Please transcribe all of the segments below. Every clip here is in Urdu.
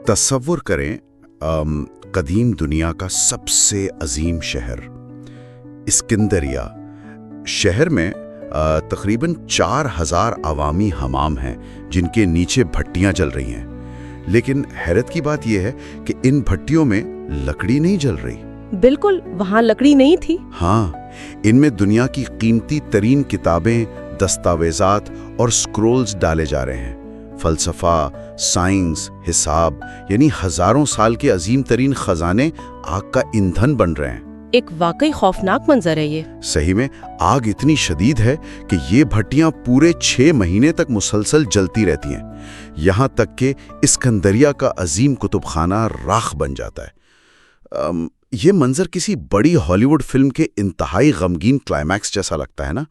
تصور کریں قدیم دنیا کا سب سے عظیم شہر اسکندریہ شہر میں تقریباً 4000 عوامی حمام ہیں جن کے نیچے بھٹیاں جل رہی ہیں، لیکن حیرت کی بات یہ ہے کہ ان بھٹیوں میں لکڑی نہیں جل رہی۔ بالکل، وہاں لکڑی نہیں تھی۔ ہاں، ان میں دنیا کی قیمتی ترین کتابیں، دستاویزات اور سکرولز ڈالے جا رہے ہیں۔ فلسفہ، سائنس، حساب، یعنی ہزاروں سال کے عظیم ترین خزانے آگ کا ایندھن بن رہے ہیں۔ ایک واقعی خوفناک منظر ہے یہ۔ صحیح میں آگ اتنی شدید ہے کہ یہ بھٹیاں پورے 6 مہینے تک مسلسل جلتی رہتی ہیں، یہاں تک کہ اسکندریہ کا عظیم کتب خانہ راکھ بن جاتا ہے۔ یہ منظر کسی بڑی ہالی ووڈ فلم کے انتہائی غمگین کلائمیکس جیسا لگتا ہے نا،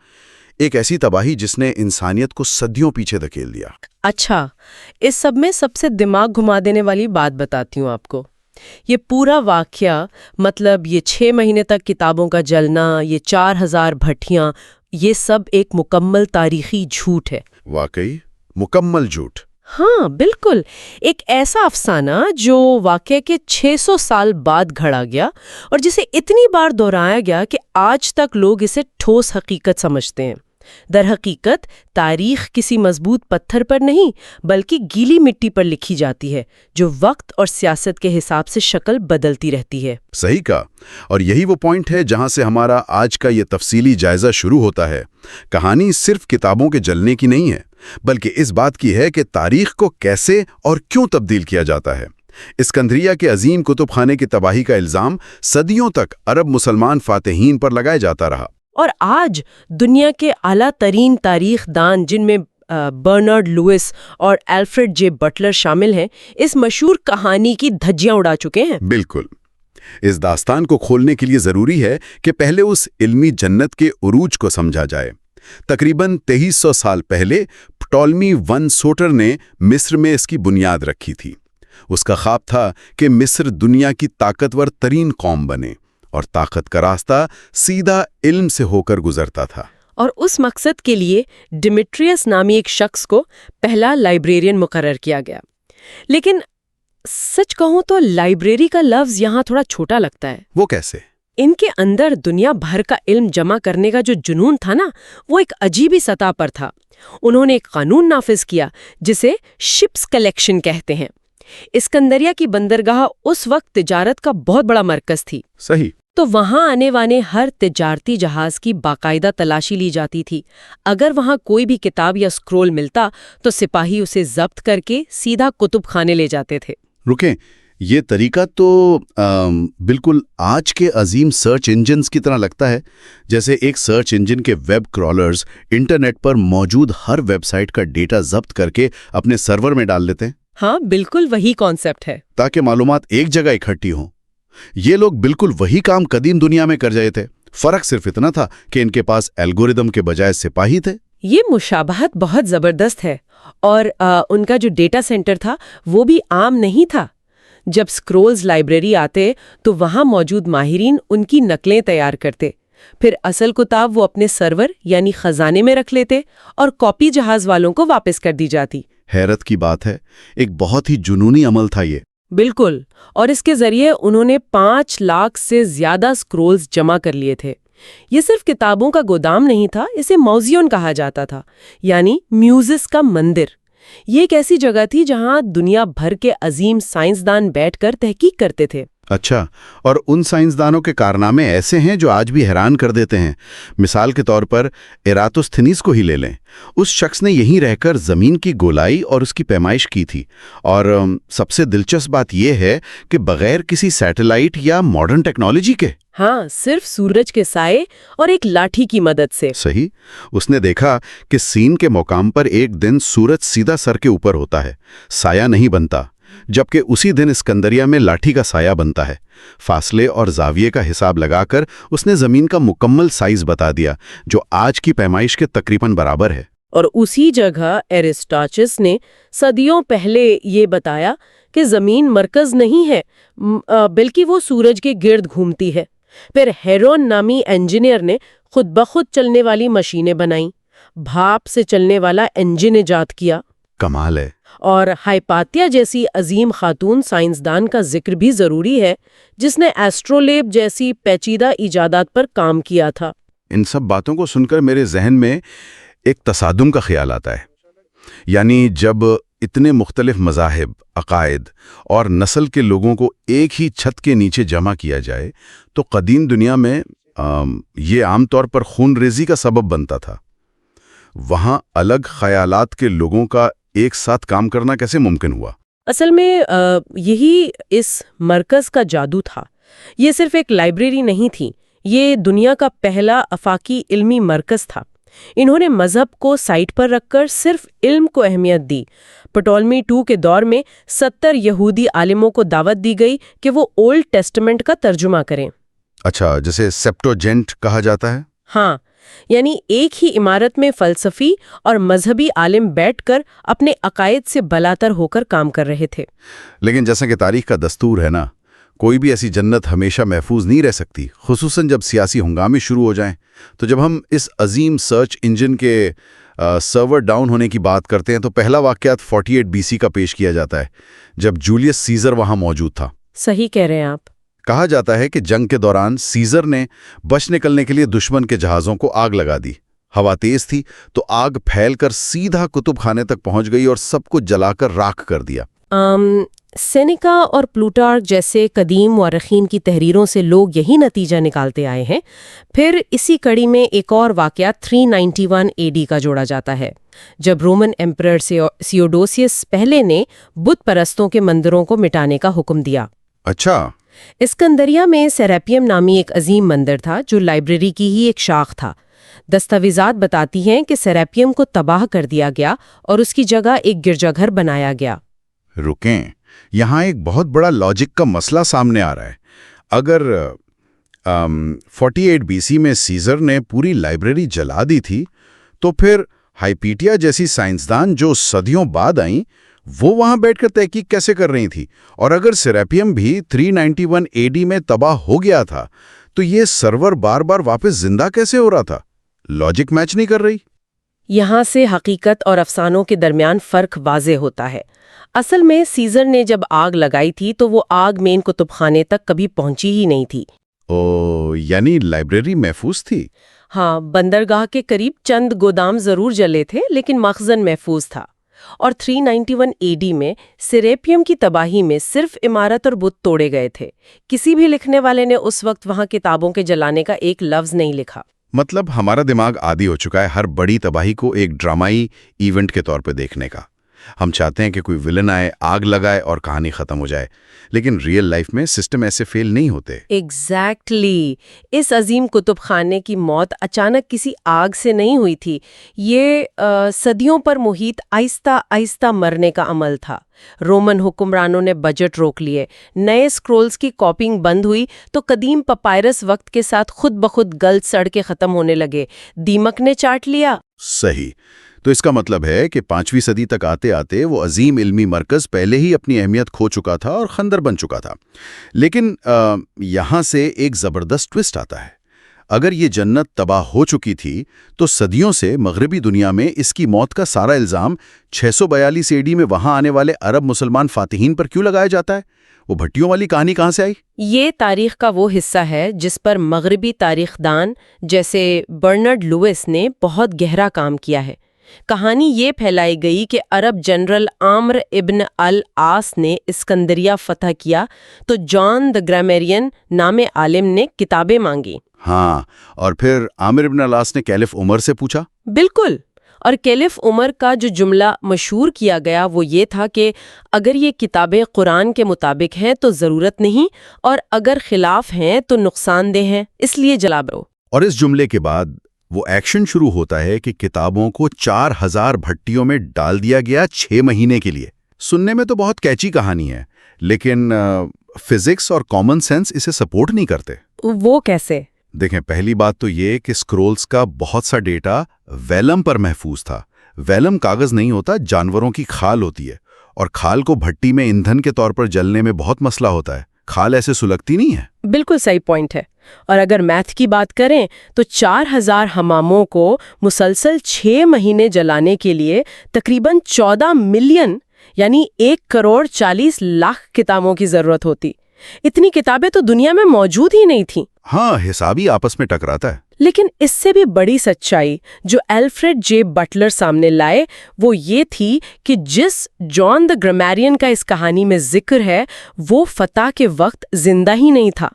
ایک ایسی تباہی جس نے انسانیت کو صدیوں پیچھے دھکیل دیا۔ اچھا، اس سب میں سب سے دماغ گھما دینے والی بات بتاتی ہوں آپ کو۔ یہ پورا واقعہ، مطلب یہ 6 مہینے تک کتابوں کا جلنا، یہ 4000 بھٹیاں، یہ سب ایک مکمل تاریخی جھوٹ ہے۔ واقعی مکمل جھوٹ؟ ہاں بالکل، ایک ایسا افسانہ جو واقعے کے 600 سال بعد گھڑا گیا اور جسے اتنی بار دہرایا گیا کہ آج تک لوگ اسے ٹھوس حقیقت سمجھتے ہیں۔ در حقیقت تاریخ کسی مضبوط پتھر پر نہیں بلکہ گیلی مٹی پر لکھی جاتی ہے، جو وقت اور سیاست کے حساب سے شکل بدلتی رہتی ہے۔ صحیح کہا، اور یہی وہ پوائنٹ ہے جہاں سے ہمارا آج کا یہ تفصیلی جائزہ شروع ہوتا ہے۔ کہانی صرف کتابوں کے جلنے کی نہیں ہے، بلکہ اس بات کی ہے کہ تاریخ کو کیسے اور کیوں تبدیل کیا جاتا ہے۔ اسکندریہ کے عظیم کتب خانے کی تباہی کا الزام صدیوں تک عرب مسلمان فاتحین پر لگایا جاتا رہا، اور آج دنیا کے اعلیٰ ترین تاریخ دان جن میں برنارڈ لوئس اور الفریڈ جے بٹلر شامل ہیں، اس مشہور کہانی کی دھجیاں اڑا چکے ہیں۔ بالکل، اس داستان کو کھولنے کے لیے ضروری ہے کہ پہلے اس علمی جنت کے عروج کو سمجھا جائے۔ تقریباً 2300 سال پہلے پٹولمی ون سوٹر نے مصر میں اس کی بنیاد رکھی تھی۔ اس کا خواب تھا کہ مصر دنیا کی طاقتور ترین قوم بنے، اور طاقت کا راستہ سیدھا علم سے ہو کر گزرتا تھا۔ اور اس مقصد کے لیے ڈیمیٹریس نامی ایک شخص کو پہلا لائبریرین مقرر کیا گیا۔ لیکن سچ کہوں تو لائبریری کا لفظ یہاں تھوڑا چھوٹا لگتا ہے۔ وہ کیسے؟ ان کے اندر دنیا بھر کا علم جمع کرنے کا جو جنون تھا نا، وہ ایک عجیبی سطح پر تھا۔ انہوں نے ایک قانون نافذ کیا جسے شپس کلیکشن کہتے ہیں۔ اسکندریہ کی بندرگاہ اس وقت تجارت کا بہت بڑا مرکز تھی۔ صحیح۔ تو وہاں آنے والے ہر تجارتی جہاز کی باقاعدہ تلاشی لی جاتی تھی۔ اگر وہاں کوئی بھی کتاب یا سکرول ملتا تو سپاہی اسے ضبط کر کے سیدھا کتب خانے لے جاتے تھے۔ رکیں، یہ طریقہ تو بالکل آج کے عظیم سرچ انجنز کی طرح لگتا ہے، جیسے ایک سرچ انجن کے ویب کرالرز انٹرنیٹ پر موجود ہر ویب سائٹ کا ڈیٹا ضبط کر کے اپنے سرور میں ڈال دیتے ہیں۔ ہاں بالکل وہی کانسیپٹ ہے، تاکہ معلومات ایک جگہ اکٹھی ہوں۔ یہ لوگ بالکل وہی کام قدیم دنیا میں کر رہے تھے، فرق صرف اتنا تھا کہ ان کے پاس الگوریدم کے بجائے سپاہی تھے۔ یہ مشابہت بہت زبردست ہے، اور ان کا جو ڈیٹا سینٹر تھا وہ بھی عام نہیں تھا۔ جب سکرولز لائبریری آتے تو وہاں موجود ماہرین ان کی نقلیں تیار کرتے، پھر اصل کتاب وہ اپنے سرور یعنی خزانے میں رکھ لیتے اور کاپی جہاز والوں کو واپس کر دی جاتی۔ حیرت کی بات ہے، ایک بہت ہی جنونی عمل تھا یہ۔ بالکل، اور اس کے ذریعے انہوں نے 5 لاکھ سے زیادہ سکرولز جمع کر لیے تھے۔ یہ صرف کتابوں کا گودام نہیں تھا، اسے موزیون کہا جاتا تھا، یعنی میوزس کا مندر۔ یہ ایک ایسی جگہ تھی جہاں دنیا بھر کے عظیم سائنسدان بیٹھ کر تحقیق کرتے تھے۔ اچھا، اور ان سائنسدانوں کے کارنامے ایسے ہیں جو آج بھی حیران کر دیتے ہیں۔ مثال کے طور پر ایراتوستھینیس کو ہی لے لیں۔ اس شخص نے یہیں رہ کر زمین کی گولائی اور اس کی پیمائش کی تھی، اور سب سے دلچسپ بات یہ ہے کہ بغیر کسی سیٹلائٹ یا ماڈرن ٹیکنالوجی کے۔ ہاں، صرف سورج کے سائے اور ایک لاٹھی کی مدد سے۔ صحیح، اس نے دیکھا کہ سین کے مقام پر ایک دن سورج سیدھا سر کے اوپر ہوتا ہے، سایہ نہیں بنتا، جبکہ اسی دن اسکندریہ میں لاٹھی کا سایہ بنتا ہے۔ فاصلے اور زاویے کا حساب لگا کر اس نے زمین کا مکمل سائز بتا دیا، جو آج کی پیمائش کے تقریباً برابر ہے۔ اور اسی جگہ ایرسٹاچس نے صدیوں پہلے یہ بتایا کہ زمین مرکز نہیں ہے، بلکہ وہ سورج کے گرد گھومتی ہے۔ پھر ہیرون نامی انجینئر نے خود بخود چلنے والی مشینیں بنائیں، بھاپ سے چلنے والا انجن ایجاد کیا۔ کمال ہے۔ اور ہائپاتیا جیسی عظیم خاتون سائنسدان کا ذکر بھی ضروری ہے جس نے ایسٹرولیب جیسی پیچیدہ ایجادات پر کام کیا تھا۔ ان سب باتوں کو سن کر میرے ذہن میں ایک تصادم کا خیال آتا ہے، یعنی جب اتنے مختلف مذاہب، عقائد اور نسل کے لوگوں کو ایک ہی چھت کے نیچے جمع کیا جائے تو قدیم دنیا میں یہ عام طور پر خون ریزی کا سبب بنتا تھا۔ وہاں الگ خیالات کے لوگوں کا ایک ساتھ کام کرنا کیسے ممکن ہوا؟ اصل میں یہی اس مرکز کا جادو تھا۔ یہ صرف ایک لائبریری نہیں تھی، یہ دنیا کا پہلا آفاقی علمی مرکز تھا۔ انہوں نے مذہب کو سائٹ پر رکھ کر صرف علم کو اہمیت دی۔ پٹولمی II کے دور میں 70 یہودی عالموں کو دعوت دی گئی کہ وہ اولڈ ٹیسٹمنٹ کا ترجمہ کریں۔ اچھا، جسے سیپٹوجینٹ کہا جاتا ہے؟ ہاں، یعنی ایک ہی عمارت میں فلسفی اور مذہبی عالم بیٹھ کر اپنے عقائد سے بالاتر ہو کر کام کر رہے تھے۔ لیکن جیسا کہ تاریخ کا دستور ہے نا، کوئی بھی ایسی جنت ہمیشہ محفوظ نہیں رہ سکتی، خصوصاً جب سیاسی ہنگامے شروع ہو جائیں۔ تو جب ہم اس عظیم سرچ انجن کے سرور ڈاؤن ہونے کی بات کرتے ہیں تو پہلا واقعات 48 BC کا پیش کیا جاتا ہے، جب جولیس سیزر وہاں موجود تھا۔ صحیح کہہ رہے ہیں آپ۔ کہا جاتا ہے کہ جنگ کے دوران سیزر نے بچ نکلنے کے لیے دشمن کے جہازوں کو آگ لگا دی۔ ہوا تیز تھی تو آگ پھیل کر سیدھا کتب خانے تک پہنچ گئی اور سب کو جلا کر راکھ کر دیا۔ سینیکا اور پلوٹارک جیسے قدیم مورخین کی تحریروں سے لوگ یہی نتیجہ نکالتے آئے ہیں۔ پھر اسی کڑی میں ایک اور واقعہ 391 AD کا جوڑا جاتا ہے، جب رومن ایمپرر سیوڈوسیس پہلے نے بت پرستوں کے مندروں کو مٹانے کا حکم دیا۔ اچھا، اسکندریہ میں سیراپیم نامی ایک عظیم مندر تھا جو لائبریری کی ہی ایک شاخ تھا۔ دستاویزات بتاتی ہیں کہ سیراپیم کو تباہ کر دیا گیا اور اس کی جگہ ایک گرجا گھر بنایا گیا۔ رکیں، یہاں ایک بہت بڑا لاجک کا مسئلہ سامنے آ رہا ہے۔ اگر 48 BC میں سیزر نے پوری لائبریری جلا دی تھی تو پھر ہائپیٹیا جیسی سائنسدان جو صدیوں بعد آئیں وہ وہاں بیٹھ کر تحقیق کیسے کر رہی تھی؟ اور اگر سیراپیم بھی 391 AD میں تباہ ہو گیا تھا تو یہ سرور بار بار واپس زندہ کیسے ہو رہا تھا؟ لاجک میچ نہیں کر رہی۔ یہاں سے حقیقت اور افسانوں کے درمیان فرق واضح ہوتا ہے۔ اصل میں سیزر نے جب آگ لگائی تھی تو وہ آگ مین کتب خانے تک کبھی پہنچی ہی نہیں تھی۔ یعنی لائبریری محفوظ تھی؟ ہاں، بندرگاہ کے قریب چند گودام ضرور جلے تھے لیکن مخزن محفوظ تھا۔ اور 391 AD میں سیراپیم کی تباہی میں صرف عمارت اور بت توڑے گئے تھے۔ کسی بھی لکھنے والے نے اس وقت وہاں کتابوں کے جلانے کا ایک لفظ نہیں لکھا۔ مطلب ہمارا دماغ عادی ہو چکا ہے ہر بڑی تباہی کو ایک ڈرامائی ایونٹ کے طور پہ دیکھنے کا۔ ہم چاہتے ہیں کہ کوئی ولن آئے، آگ لگائے اور کہانی ختم ہو جائے، لیکن ریئل لائف میں سسٹم ایسے فیل نہیں ہوتے۔ ایگزیکٹلی، اس عظیم کتب خانے کی موت اچانک کسی آگ سے نہیں ہوئی تھی۔ یہ صدیوں پر محیط آہستہ آہستہ مرنے کا عمل تھا۔ رومن حکمرانوں نے بجٹ روک لیے، نئے سکرولز کی کاپنگ بند ہوئی تو قدیم پپائرس وقت کے ساتھ خود بخود گل سڑ کے ختم ہونے لگے، دیمک نے چاٹ لیا۔ صحیح، تو اس کا مطلب ہے کہ 5ویں صدی تک آتے آتے وہ عظیم علمی مرکز پہلے ہی اپنی اہمیت کھو چکا تھا اور خندر بن چکا تھا۔ لیکن یہاں سے ایک زبردست ٹوسٹ آتا ہے۔ اگر یہ جنت تباہ ہو چکی تھی تو صدیوں سے مغربی دنیا میں اس کی موت کا سارا الزام 642 AD میں وہاں آنے والے عرب مسلمان فاتحین پر کیوں لگایا جاتا ہے؟ وہ بھٹیوں والی کہانی کہاں سے آئی؟ یہ تاریخ کا وہ حصہ ہے جس پر مغربی تاریخ دان جیسے برنرڈ لوئس نے بہت گہرا کام کیا ہے۔ کہانی یہ پھیلائی گئی کہ عرب جنرل عامر ابن العاص نے اسکندریہ فتح کیا تو جان دی گرامیرین نام عالم نے کتابیں مانگی۔ ہاں، اور پھر عامر ابن العاص نے کیلف عمر سے پوچھا۔ بالکل، اور کیلف عمر کا جو جملہ مشہور کیا گیا وہ یہ تھا کہ اگر یہ کتابیں قرآن کے مطابق ہیں تو ضرورت نہیں، اور اگر خلاف ہیں تو نقصان دہ ہیں، اس لیے جلا برو۔ اور اس جملے کے بعد وہ ایکشن شروع ہوتا ہے کہ کتابوں کو 4000 بھٹیوں میں ڈال دیا گیا 6 مہینے کے لیے۔ سننے میں تو بہت کیچی کہانی ہے، لیکن فزکس اور کامن سینس اسے سپورٹ نہیں کرتے۔ وہ کیسے؟ دیکھیں، پہلی بات تو یہ کہ سکرولز کا بہت سا ڈیٹا ویلم پر محفوظ تھا۔ ویلم کاغذ نہیں ہوتا، جانوروں کی کھال ہوتی ہے، اور کھال کو بھٹی میں ایندھن کے طور پر جلنے میں بہت مسئلہ ہوتا ہے، کھال ایسے سلگتی نہیں ہے۔ بالکل صحیح پوائنٹ ہے۔ اور اگر میتھ کی بات کریں تو 4000 حماموں کو مسلسل 6 مہینے جلانے کے لیے تقریباً 14 ملین یعنی 1,40,00,000 کتابوں کی ضرورت ہوتی۔ اتنی کتابیں تو دنیا میں موجود ہی نہیں تھیں۔ ہاں، حساب ہی آپس میں ٹکراتا ہے۔ لیکن اس سے بھی بڑی سچائی جو الفریڈ جے بٹلر سامنے لائے وہ یہ تھی کہ جس جان دا گرامیرین کا اس کہانی میں ذکر ہے وہ فتح کے وقت زندہ ہی نہیں تھا۔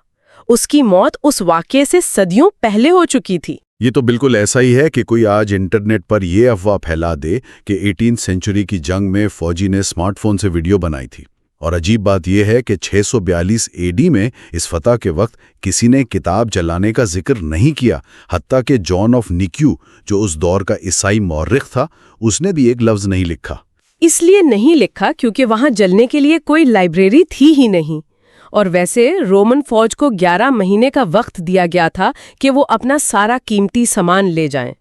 اس کی موت اس واقعے سے صدیوں پہلے ہو چکی تھی۔ یہ تو بالکل ایسا ہی ہے کہ کوئی آج انٹرنیٹ پر یہ افواہ پھیلا دے کہ 18 سینچری کی جنگ میں فوجی نے اسمارٹ فون سے ویڈیو بنائی تھی۔ اور عجیب بات یہ ہے کہ 642 AD میں اس فتح کے وقت کسی نے کتاب جلانے کا ذکر نہیں کیا، حتیٰ کہ جان آف نیکیو جو اس دور کا عیسائی مورخ تھا اس نے بھی ایک لفظ نہیں لکھا۔ اس لیے نہیں لکھا کیونکہ وہاں جلنے کے لیے کوئی لائبریری تھی ہی نہیں، اور ویسے رومن فوج کو 11 مہینے کا وقت دیا گیا تھا کہ وہ اپنا سارا قیمتی سامان لے جائیں۔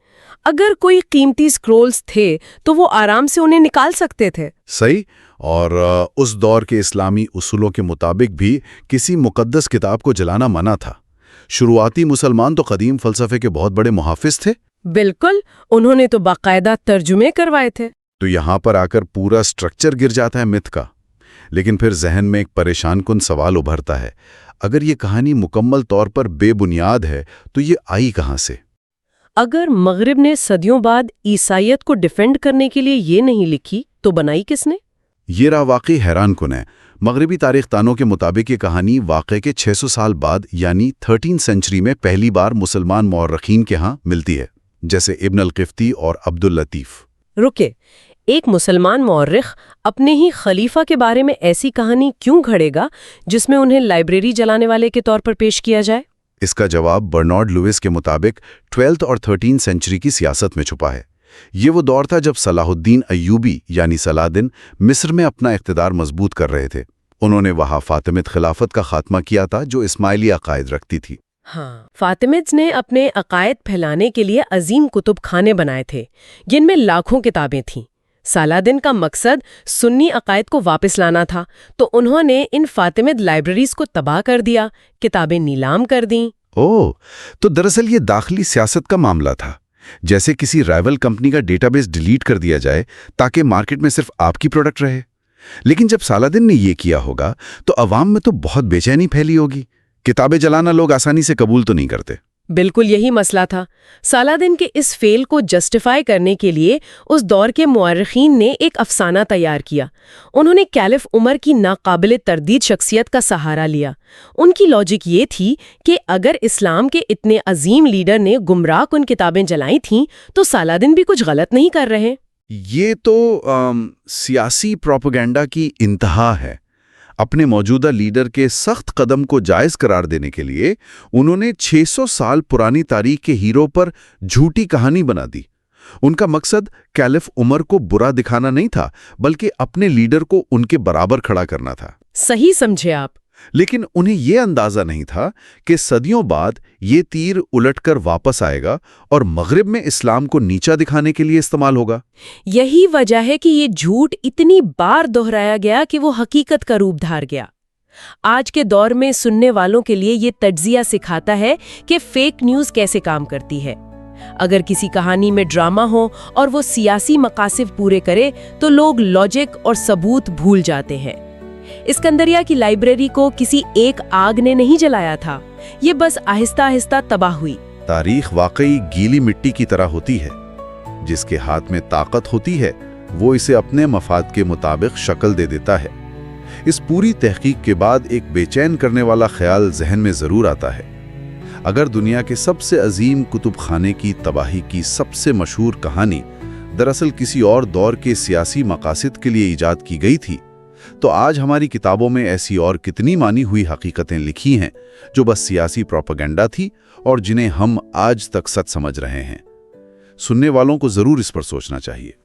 اگر کوئی قیمتی سکرولز تھے تو وہ آرام سے انہیں نکال سکتے تھے۔ صحیح۔ اور اس دور کے اسلامی اصولوں کے مطابق بھی کسی مقدس کتاب کو جلانا منع تھا۔ شروعاتی مسلمان تو قدیم فلسفے کے بہت بڑے محافظ تھے۔ بالکل، انہوں نے تو باقاعدہ ترجمے کروائے تھے۔ تو یہاں پر آ کر پورا سٹرکچر گر جاتا ہے مت کا۔ لیکن پھر ذہن میں ایک پریشان کن سوال ابھرتا ہے، اگر یہ کہانی مکمل طور پر بے بنیاد ہے تو یہ آئی کہاں سے؟ اگر مغرب نے صدیوں بعد عیسائیت کو ڈیفینڈ کرنے کے لیے یہ نہیں لکھی تو بنائی کس نے؟ یہ راہ واقعی حیران کن ہے۔ مغربی تاریخ دانوں کے مطابق یہ کہانی واقعے کے 600 سال بعد یعنی 13 سینچری میں پہلی بار مسلمان مورخین کے ہاں ملتی ہے، جیسے ابن القفطی اور عبد اللطیف۔ رکے، ایک مسلمان مورخ اپنے ہی خلیفہ کے بارے میں ایسی کہانی کیوں گھڑے گا جس میں انہیں لائبریری جلانے والے کے طور پر پیش کیا جائے؟ اس کا جواب برنارڈ لوئس کے مطابق 12 اور 13 سینچری کی سیاست میں چھپا ہے۔ یہ وہ دور تھا جب صلاح الدین ایوبی یعنی صلادن مصر میں اپنا اقتدار مضبوط کر رہے تھے۔ انہوں نے وہاں فاطمید خلافت کا خاتمہ کیا تھا جو اسماعیلی عقائد رکھتی تھی۔ ہاں، فاطمیدز نے اپنے عقائد پھیلانے کے لیے عظیم کتب خانے بنائے تھے جن میں لاکھوں کتابیں تھیں۔ صلادن کا مقصد سنی عقائد کو واپس لانا تھا، تو انہوں نے ان فاطمید لائبریریز کو تباہ کر دیا، کتابیں نیلام کر دیں۔ تو دراصل یہ داخلی سیاست کا معاملہ تھا، جیسے کسی رائیول کمپنی کا ڈیٹا بیس ڈیلیٹ کر دیا جائے تاکہ مارکیٹ میں صرف آپ کی پروڈکٹ رہے۔ لیکن جب صلادن نے یہ کیا ہوگا تو عوام میں تو بہت بے چینی پھیلی ہوگی۔ کتابیں جلانا لوگ آسانی سے قبول تو نہیں کرتے۔ بالکل یہی مسئلہ تھا۔ صلادن کے اس فیل کو جسٹیفائی کرنے کے لیے اس دور کے مورخین نے ایک افسانہ تیار کیا۔ انہوں نے کیلف عمر کی ناقابل تردید شخصیت کا سہارا لیا۔ ان کی لاجک یہ تھی کہ اگر اسلام کے اتنے عظیم لیڈر نے گمراہ کن کتابیں جلائی تھیں تو صلادن بھی کچھ غلط نہیں کر رہے۔ یہ تو سیاسی پروپیگنڈا کی انتہا ہے۔ اپنے موجودہ لیڈر کے سخت قدم کو جائز قرار دینے کے لیے انہوں نے 600 سال پرانی تاریخ کے ہیرو پر جھوٹی کہانی بنا دی۔ ان کا مقصد کیلف عمر کو برا دکھانا نہیں تھا بلکہ اپنے لیڈر کو ان کے برابر کھڑا کرنا تھا۔ صحیح سمجھے آپ۔ لیکن انہیں یہ اندازہ نہیں تھا کہ صدیوں بعد یہ تیر الٹ کر واپس آئے گا اور مغرب میں اسلام کو نیچا دکھانے کے لیے استعمال ہوگا۔ یہی وجہ ہے کہ یہ جھوٹ اتنی بار دہرایا گیا کہ وہ حقیقت کا روپ دھار گیا۔ آج کے دور میں سننے والوں کے لیے یہ تجزیہ سکھاتا ہے کہ فیک نیوز کیسے کام کرتی ہے۔ اگر کسی کہانی میں ڈرامہ ہو اور وہ سیاسی مقاصد پورے کرے تو لوگ لاجک اور ثبوت بھول جاتے ہیں۔ اسکندریہ کی لائبریری کو کسی ایک آگ نے نہیں جلایا تھا، یہ بس آہستہ آہستہ تباہ ہوئی۔ تاریخ واقعی گیلی مٹی کی طرح ہوتی ہے، جس کے ہاتھ میں طاقت ہوتی ہے وہ اسے اپنے مفاد کے مطابق شکل دے دیتا ہے۔ اس پوری تحقیق کے بعد ایک بے چین کرنے والا خیال ذہن میں ضرور آتا ہے۔ اگر دنیا کے سب سے عظیم کتب خانے کی تباہی کی سب سے مشہور کہانی دراصل کسی اور دور کے سیاسی مقاصد کے لیے ایجاد کی گئی تھی، تو آج ہماری کتابوں میں ایسی اور کتنی مانی ہوئی حقیقتیں لکھی ہیں جو بس سیاسی پروپیگنڈا تھی اور جنہیں ہم آج تک سچ سمجھ رہے ہیں۔ سننے والوں کو ضرور اس پر سوچنا چاہیے۔